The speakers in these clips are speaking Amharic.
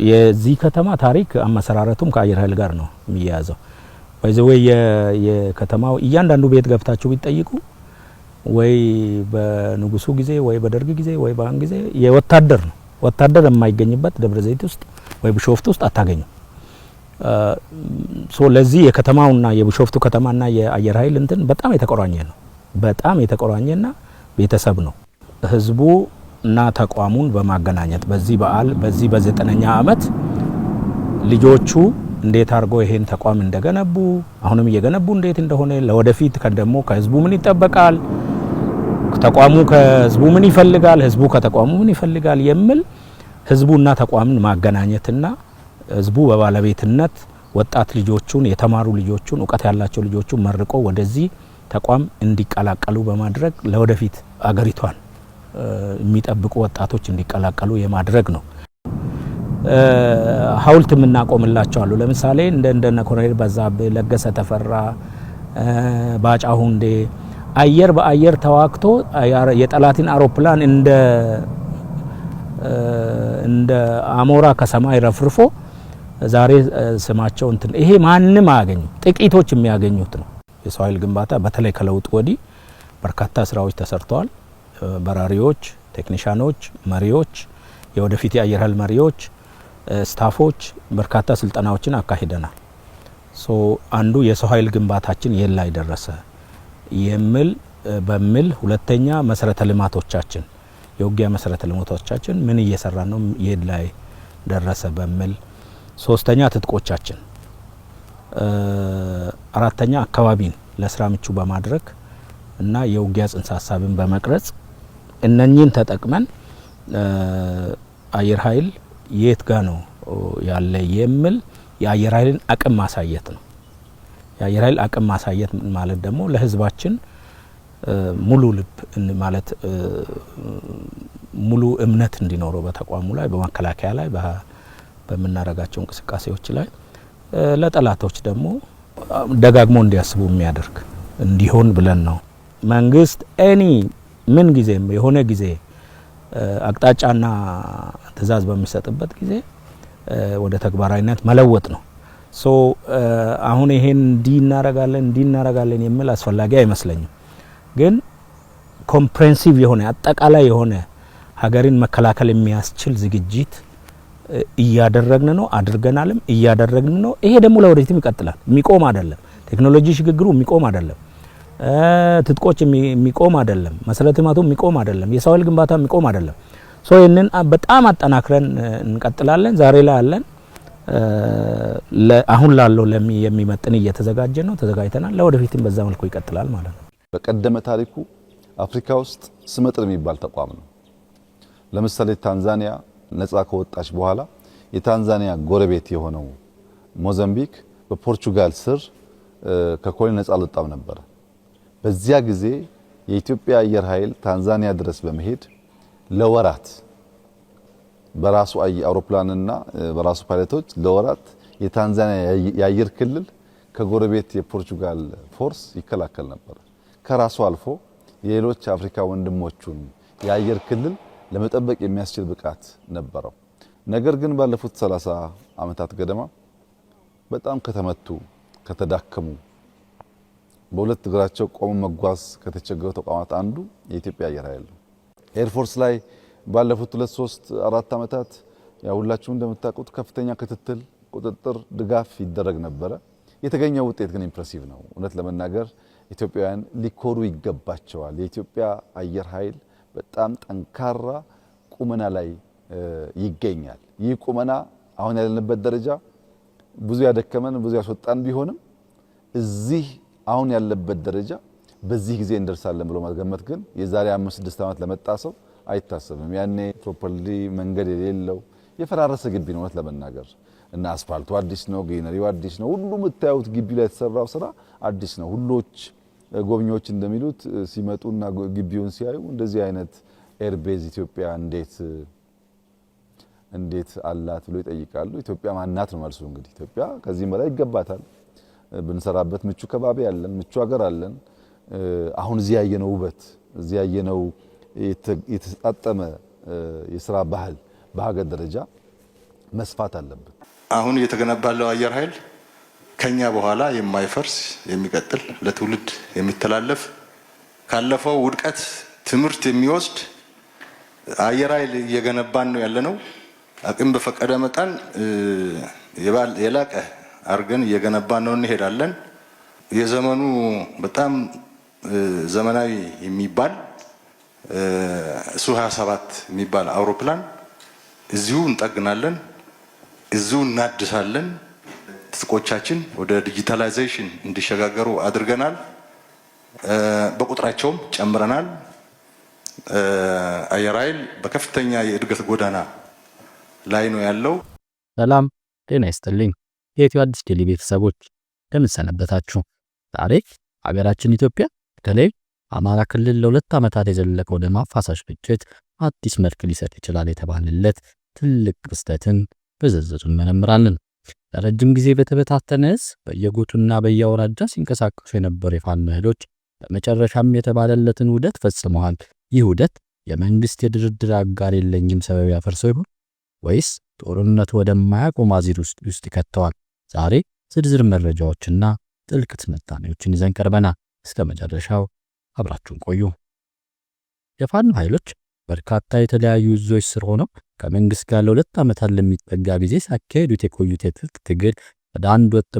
የዚህ ከተማ ታሪክ አመሰራረቱም ከአየር ኃይል ጋር ነው የሚያያዘው። በዚህ የከተማው እያንዳንዱ ቤት ገብታችሁ ቢጠይቁ ወይ በንጉሱ ጊዜ ወይ በደርግ ጊዜ ወይ በአን ጊዜ የወታደር ነው። ወታደር የማይገኝበት ደብረ ዘይት ውስጥ ወይ ቢሾፍቱ ውስጥ አታገኙ። ለዚህ የከተማውና የቢሾፍቱ ከተማና የአየር ኃይል እንትን በጣም የተቆራኘ ነው። በጣም የተቆራኘና ቤተሰብ ነው። ህዝቡ እና ተቋሙን በማገናኘት በዚህ በዓል በዚህ በ9ኛ ዓመት ልጆቹ እንዴት አድርጎ ይሄን ተቋም እንደገነቡ አሁንም እየገነቡ እንዴት እንደሆነ ለወደፊት ከደሞ ከህዝቡ ምን ይጠበቃል፣ ተቋሙ ከህዝቡ ምን ይፈልጋል፣ ህዝቡ ከተቋሙ ምን ይፈልጋል የሚል ህዝቡና ተቋምን ማገናኘትና ህዝቡ በባለቤትነት ወጣት ልጆቹን የተማሩ ልጆቹን ዕውቀት ያላቸው ልጆቹን መርቆ ወደዚህ ተቋም እንዲቀላቀሉ በማድረግ ለወደፊት አገሪቷን የሚጠብቁ ወጣቶች እንዲቀላቀሉ የማድረግ ነው። ሐውልት ምናቆምላቸው አሉ። ለምሳሌ እንደነ ኮሎኔል በዛብህ፣ ለገሰ ተፈራ፣ ባጫ ሁንዴ አየር በአየር ተዋክቶ የጠላትን አውሮፕላን እንደ አሞራ ከሰማይ ረፍርፎ ዛሬ ስማቸው እንትን ይሄ ማንም አያገኙ ጥቂቶች የሚያገኙት ነው። የሰው ኃይል ግንባታ በተለይ ከለውጥ ወዲህ በርካታ ስራዎች ተሰርተዋል። በራሪዎች፣ ቴክኒሻኖች፣ መሪዎች፣ የወደፊት የአየር ኃይል መሪዎች፣ ስታፎች በርካታ ስልጠናዎችን አካሂደናል። አንዱ የሰው ኃይል ግንባታችን የላይ ደረሰ በሚል ሁለተኛ መሰረተ ልማቶቻችን የውጊያ መሰረተ ልማቶቻችን ምን እየሰራ ነው የላይ ደረሰ በሚል ሶስተኛ ትጥቆቻችን አራተኛ አካባቢን ለስራ ምቹ በማድረግ እና የውጊያ ጽንሰ ሐሳብን በመቅረጽ እነኚህን ተጠቅመን አየር ኃይል የት ጋ ነው ያለ የሚል የአየር ኃይልን አቅም ማሳየት ነው። የአየር ኃይል አቅም ማሳየት ማለት ደግሞ ለህዝባችን ሙሉ ልብ ማለት ሙሉ እምነት እንዲኖረው በተቋሙ ላይ በመከላከያ ላይ በመናረጋቸው እንቅስቃሴዎች ላይ ለጠላቶች ደግሞ ደጋግሞ እንዲያስቡ የሚያደርግ እንዲሆን ብለን ነው። መንግስት ምን ጊዜም የሆነ ጊዜ አቅጣጫና ትእዛዝ በሚሰጥበት ጊዜ ወደ ተግባራዊነት መለወጥ ነው። አሁን ይሄን እንዲናረጋለን የሚል አስፈላጊ አይመስለኝም። ግን ኮምፕሬሄንሲቭ የሆነ አጠቃላይ የሆነ ሀገርን መከላከል የሚያስችል ዝግጅት እያደረግን ነው፣ አድርገናልም እያደረግን ነው። ይሄ ደግሞ ለወደፊትም ይቀጥላል። የሚቆም አይደለም። ቴክኖሎጂ ሽግግሩ የሚቆም አይደለም። ትጥቆች የሚቆም አይደለም። መሰረተ ልማቱ የሚቆም አይደለም። የሰው ኃይል ግንባታ የሚቆም አይደለም። ይሄንን በጣም አጠናክረን እንቀጥላለን። ዛሬ ላይ አለን። አሁን ላለው የሚመጥን እየተዘጋጀ ነው፣ ተዘጋጅተናል። ለወደፊትም በዛ መልኩ ይቀጥላል ማለት ነው። በቀደመ ታሪኩ አፍሪካ ውስጥ ስመጥር የሚባል ተቋም ነው። ለምሳሌ ታንዛኒያ ነፃ ከወጣች በኋላ የታንዛኒያ ጎረቤት የሆነው ሞዛምቢክ በፖርቹጋል ስር ከኮሎኒ ነፃ አልወጣም ነበር። በዚያ ጊዜ የኢትዮጵያ አየር ኃይል ታንዛኒያ ድረስ በመሄድ ለወራት በራሱ አውሮፕላንና በራሱ ፓይለቶች ለወራት የታንዛኒያ የአየር ክልል ከጎረቤት የፖርቹጋል ፎርስ ይከላከል ነበር። ከራሱ አልፎ የሌሎች አፍሪካ ወንድሞቹን የአየር ክልል ለመጠበቅ የሚያስችል ብቃት ነበረው። ነገር ግን ባለፉት 30 ዓመታት ገደማ በጣም ከተመቱ ከተዳከሙ በሁለት እግራቸው ቆሞ መጓዝ ከተቸገሩ ተቋማት አንዱ የኢትዮጵያ አየር ኃይል ነው። ኤርፎርስ ላይ ባለፉት 2-3-4 ዓመታት ሁላችሁም እንደምታውቁት ከፍተኛ ክትትል፣ ቁጥጥር፣ ድጋፍ ይደረግ ነበረ። የተገኘው ውጤት ግን ኢምፕሬሲቭ ነው። እውነት ለመናገር ኢትዮጵያውያን ሊኮሩ ይገባቸዋል። የኢትዮጵያ አየር ኃይል በጣም ጠንካራ ቁመና ላይ ይገኛል። ይህ ቁመና አሁን ያለንበት ደረጃ ብዙ ያደከመን ብዙ ያስወጣን ቢሆንም እዚህ አሁን ያለበት ደረጃ በዚህ ጊዜ እንደርሳለን ብሎ ማገመት ግን የዛሬ 5-6 ዓመት ለመጣ ሰው አይታሰብም። ያኔ ፕሮፐርሊ መንገድ የሌለው የፈራረሰ ግቢ ነው ለመናገር እና አስፋልቱ አዲስ ነው፣ ግሪነሪው አዲስ ነው። ሁሉም የምታዩት ግቢ ላይ የተሰራው ስራ አዲስ ነው። ሁሎች ጎብኚዎች እንደሚሉት ሲመጡና ግቢውን ሲያዩ እንደዚህ አይነት ኤርቤዝ ኢትዮጵያ እንዴት አላት ብሎ ይጠይቃሉ። ኢትዮጵያ ማናት ነው መልሱ። እንግዲህ ኢትዮጵያ ከዚህ በላይ ይገባታል። ብንሰራበት ምቹ ከባቢ አለን፣ ምቹ ሀገር አለን። አሁን እዚህ ያየነው ውበት፣ እዚህ ያየነው የተጣጣመ የስራ ባህል በሀገር ደረጃ መስፋት አለብን። አሁን እየተገነባ ያለው አየር ኃይል ከኛ በኋላ የማይፈርስ የሚቀጥል ለትውልድ የሚተላለፍ ካለፈው ውድቀት ትምህርት የሚወስድ አየር ኃይል እየገነባን ነው ያለነው። አቅም በፈቀደ መጠን የላቀ አርገን እየገነባን ነው እንሄዳለን። የዘመኑ በጣም ዘመናዊ የሚባል ሱ-27 የሚባል አውሮፕላን እዚሁ እንጠግናለን፣ እዚሁ እናድሳለን። ትጥቆቻችን ወደ ዲጂታላይዜሽን እንዲሸጋገሩ አድርገናል። በቁጥራቸውም ጨምረናል። አየር ኃይል በከፍተኛ የእድገት ጎዳና ላይ ነው ያለው። ሰላም ጤና ይስጥልኝ የኢትዮ አዲስ ዴሊ ቤተሰቦች እንደምን ሰነበታችሁ? ዛሬ ሀገራችን ኢትዮጵያ በተለይ አማራ ክልል ለ2 ዓመታት የዘለቀው ደም አፋሳሽ ግጭት አዲስ መልክ ሊሰጥ ይችላል የተባለለት ትልቅ ክስተትን በዝርዝር እንመረምራለን። ለረጅም ጊዜ በተበታተነ በየጎጡና በየአውራጃ ሲንቀሳቀሱ የነበሩ የፋኖ ኃይሎች በመጨረሻም የተባለለትን ውህደት ፈጽመዋል። ይህ ውህደት የመንግስት የድርድር አጋር የለኝም ሰበብ ያፈርሰው ይሆን ወይስ ጦርነቱ ወደማያቆም አዙሪት ውስጥ ይከተዋል? ዛሬ ዝርዝር መረጃዎችና ጥልቅ ትንታኔዎችን ይዘን ቀርበናል። እስከ መጨረሻው አብራችሁን ቆዩ። የፋኖ ኃይሎች በርካታ የተለያዩ እዞች ስር ሆነው ከመንግስት ጋር ለ2 ዓመታት ለሚጠጋ ጊዜ ሲያካሂዱት የቆዩት የትጥቅ ትግል ወደ አንድ ወጥ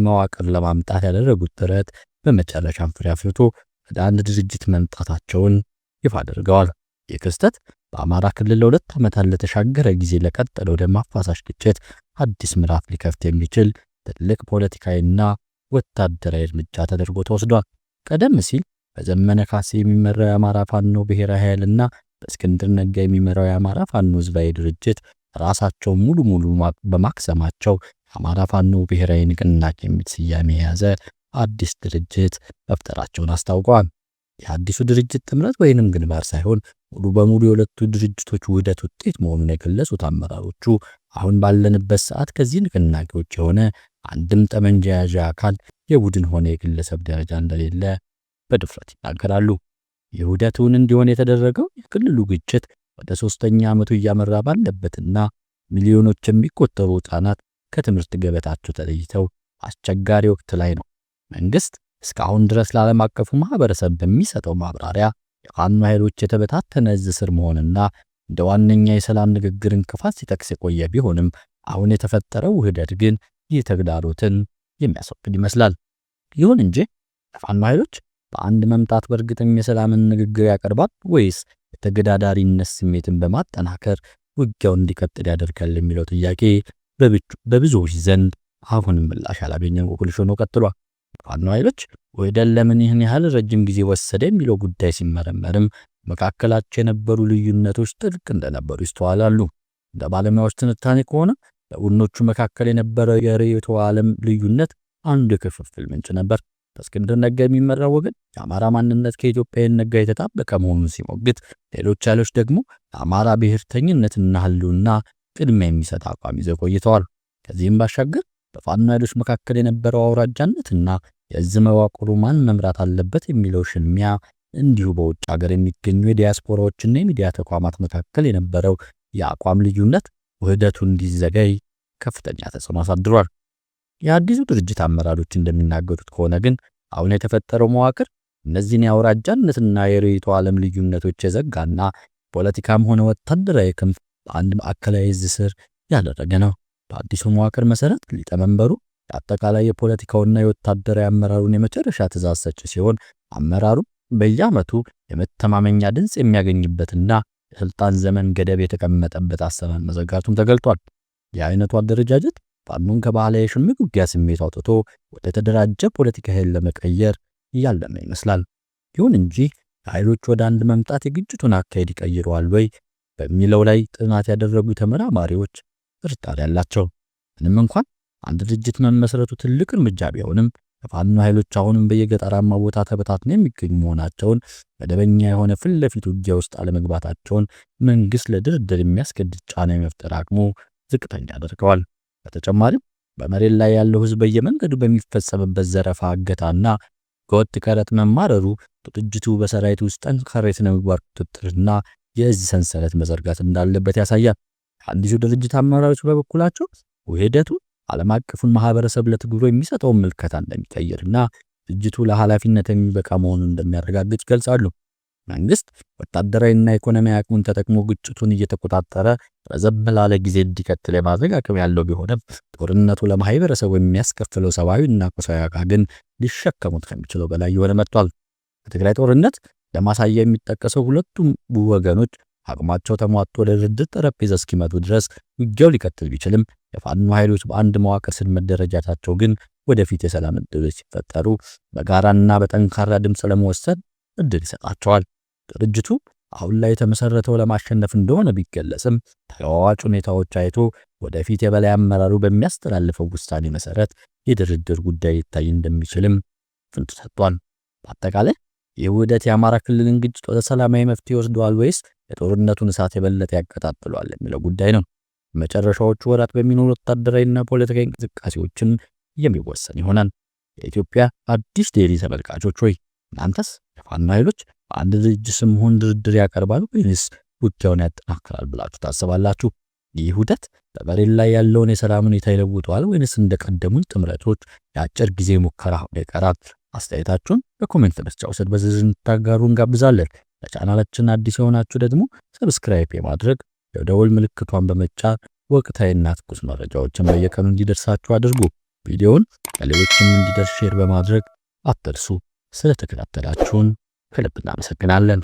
መዋቅር ለማምጣት ያደረጉት ጥረት በመጨረሻም ፍሬ አፍርቶ ወደ አንድ ድርጅት መምጣታቸውን ይፋ አድርገዋል። ይህ ክስተት በአማራ ክልል ለ2 ዓመታት ለተሻገረ ጊዜ ለቀጠለው ደም አፋሳሽ ግጭት አዲስ ምዕራፍ ሊከፍት የሚችል ትልቅ ፖለቲካዊና ወታደራዊ እርምጃ ተደርጎ ተወስዷል። ቀደም ሲል በዘመነ ካሴ የሚመራው የአማራ ፋኖ ብሔራዊ ኃይልና በእስክንድር ነጋ የሚመራው የአማራ ፋኖ ህዝባዊ ድርጅት ራሳቸው ሙሉ በማክሰማቸው የአማራ ፋኖ ብሔራዊ ንቅናቄ የሚል ስያሜ የያዘ አዲስ ድርጅት መፍጠራቸውን አስታውቀዋል። የአዲሱ ድርጅት ጥምረት ወይንም ግንባር ሳይሆን ሙሉ በሙሉ የሁለቱ ድርጅቶች ውህደት ውጤት መሆኑን የገለጹት አመራሮቹ አሁን ባለንበት ሰዓት ከዚህ ንቅናቄዎች የሆነ አንድም ጠመንጃ ያዥ አካል የቡድን ሆነ የግለሰብ ደረጃ እንደሌለ በድፍረት ይናገራሉ። የውህደቱን እንዲሆን የተደረገው የክልሉ ግጭት ወደ 3ኛ ዓመቱ እያመራ ባለበትና ሚሊዮኖች የሚቆጠሩ ህጻናት ከትምህርት ገበታቸው ተለይተው አስቸጋሪ ወቅት ላይ ነው። መንግስት እስካሁን ድረስ ለዓለም አቀፉ ማህበረሰብ በሚሰጠው ማብራሪያ የፋኖ ኃይሎች የተበታተነ እዝ ስር መሆንና እንደ ዋነኛ የሰላም ንግግር እንቅፋት ሲጠቅስ የቆየ ቢሆንም አሁን የተፈጠረው ውህደት ግን ይህ ተግዳሮትን የሚያስወግድ ይመስላል። ይሁን እንጂ የፋኖ ኃይሎች በአንድ መምጣት በእርግጥም የሰላምን ንግግር ያቀርባል ወይስ የተገዳዳሪነት ስሜትን በማጠናከር ውጊያውን እንዲቀጥል ያደርጋል የሚለው ጥያቄ በብዙዎች ዘንድ አሁንም ምላሽ ያላገኘው እንቆቅልሽ ሆኖ ቀጥሏል። ፋኖ ኃይሎች ውህደት ለምን ይህን ያህል ረጅም ጊዜ ወሰደ የሚለው ጉዳይ ሲመረመርም መካከላቸው የነበሩ ልዩነቶች ጥልቅ እንደነበሩ ይስተዋላሉ። እንደ ባለሙያዎች ትንታኔ ከሆነ በቡድኖቹ መካከል የነበረው የርዕዮተ ዓለም ልዩነት አንዱ የክፍፍል ምንጭ ነበር። በእስክንድር ነጋ የሚመራው ወገን የአማራ ማንነት ከኢትዮጵያዊነት ጋር የተጣበቀ መሆኑን ሲሞግት፣ ሌሎች ኃይሎች ደግሞ የአማራ ብሔርተኝነትና ህልውና ቅድሚያ የሚሰጥ አቋም ይዘው ቆይተዋል። ከዚህም ባሻገር በፋኖ ኃይሎች መካከል የነበረው አውራጃነትና የእዝ መዋቅሩ ማን መምራት አለበት የሚለው ሽሚያ፣ እንዲሁ በውጭ ሀገር የሚገኙ የዲያስፖራዎችና የሚዲያ ተቋማት መካከል የነበረው የአቋም ልዩነት ውህደቱ እንዲዘገይ ከፍተኛ ተጽዕኖ አሳድሯል። የአዲሱ ድርጅት አመራሮች እንደሚናገሩት ከሆነ ግን አሁን የተፈጠረው መዋቅር እነዚህን የአውራጃነትና የርዕዮተ ዓለም ልዩነቶች የዘጋና ፖለቲካም ሆነ ወታደራዊ ክንፍ በአንድ ማዕከላዊ እዝ ስር ያደረገ ነው። በአዲሱ መዋቅር መሰረት ሊቀመንበሩ የአጠቃላይ የፖለቲካውና የወታደራዊ አመራሩን የመጨረሻ ትእዛዝ ሰጪ ሲሆን አመራሩ በየዓመቱ የመተማመኛ ድምፅ የሚያገኝበትና የስልጣን ዘመን ገደብ የተቀመጠበት አሰራር መዘጋቱም ተገልጧል። የአይነቱ አደረጃጀት ፋኖን ከባህላዊ የሽምቅ ውጊያ ስሜት አውጥቶ ወደ ተደራጀ ፖለቲካ ኃይል ለመቀየር እያለመ ይመስላል። ይሁን እንጂ ኃይሎች ወደ አንድ መምጣት የግጭቱን አካሄድ ይቀይረዋል ወይ በሚለው ላይ ጥናት ያደረጉ ተመራማሪዎች ጥርጣሬ አላቸው። ምንም እንኳን አንድ ድርጅት መመስረቱ ትልቅ እርምጃ ቢሆንም የፋኖ ኃይሎች አሁንም በየገጠራማ ቦታ ተበታትነው የሚገኙ መሆናቸውን፣ መደበኛ የሆነ ፊት ለፊት ውጊያ ውስጥ አለመግባታቸውን መንግስት ለድርድር የሚያስገድድ ጫና የመፍጠር አቅሙ ዝቅተኛ ያደርገዋል። በተጨማሪም በመሬት ላይ ያለው ህዝብ በየመንገዱ በሚፈጸምበት ዘረፋ፣ እገታና ከወጥ ቀረጥ መማረሩ ድርጅቱ በሰራዊት ውስጥ ጠንካራ የሥነ ምግባር ቁጥጥርና የእዝ ሰንሰለት መዘርጋት እንዳለበት ያሳያል። አዲሱ ድርጅት አመራሮች በበኩላቸው ውህደቱ ዓለም አቀፉን ማህበረሰብ ለትግሉ የሚሰጠውን ምልከታ እንደሚቀይርና ድርጅቱ ለኃላፊነት የሚበቃ መሆኑን እንደሚያረጋግጥ ይገልጻሉ። መንግስት ወታደራዊና ኢኮኖሚ አቅሙን ተጠቅሞ ግጭቱን እየተቆጣጠረ ረዘም ላለ ጊዜ እንዲቀጥል የማድረግ አቅም ያለው ቢሆንም ጦርነቱ ለማህበረሰቡ የሚያስከፍለው ሰብአዊና ቁሳዊ ዋጋ ግን ሊሸከሙት ከሚችለው በላይ የሆነ መጥቷል። በትግራይ ጦርነት ለማሳያ የሚጠቀሰው ሁለቱም ወገኖች አቅማቸው ተሟጦ ወደ ድርድር ጠረጴዛ እስኪመጡ ድረስ ውጊያው ሊቀጥል ቢችልም የፋኖ ኃይሎች በአንድ መዋቅር ስር መደረጃታቸው ግን ወደፊት የሰላም ዕድሎች ሲፈጠሩ በጋራና በጠንካራ ድምፅ ለመወሰን እድል ይሰጣቸዋል። ድርጅቱ አሁን ላይ የተመሰረተው ለማሸነፍ እንደሆነ ቢገለጽም ተለዋዋጭ ሁኔታዎች አይቶ ወደፊት የበላይ አመራሩ በሚያስተላልፈው ውሳኔ መሰረት የድርድር ጉዳይ ይታይ እንደሚችልም ፍንጭ ሰጥቷል። በአጠቃላይ ይህ ውህደት የአማራ ክልልን ግጭት ወደ ሰላማዊ መፍትሄ ወስደዋል ወይስ የጦርነቱን እሳት የበለጠ ያቀጣጥለዋል የሚለው ጉዳይ ነው። መጨረሻዎቹ ወራት በሚኖሩ ወታደራዊና ፖለቲካዊ እንቅስቃሴዎችን የሚወሰን ይሆናል። የኢትዮጵያ አዲስ ዴይሊ ተመልካቾች ሆይ እናንተስ የፋኖ ኃይሎች በአንድ ድርጅት ስም ሆን ድርድር ያቀርባሉ ወይስ ውጊያውን ያጠናክራል ብላችሁ ታስባላችሁ? ይህ ውህደት በመሬት ላይ ያለውን የሰላም ሁኔታ ይለውጠዋል ወይስ እንደቀደሙት ጥምረቶች የአጭር ጊዜ ሙከራ ሆኖ ይቀራል? አስተያየታችሁን በኮሜንት መስጫው ስር በዝርዝር እንድታጋሩ እንጋብዛለን። ለቻናላችን አዲስ የሆናችሁ ደግሞ ሰብስክራይብ የማድረግ የደወል ምልክቷን በመጫን ወቅታዊና ትኩስ መረጃዎችን በየቀኑ እንዲደርሳችሁ አድርጉ። ቪዲዮውን ለሌሎችም እንዲደርስ ሼር በማድረግ አትርሱ። ስለተከታተላችሁን ከልብ እናመሰግናለን።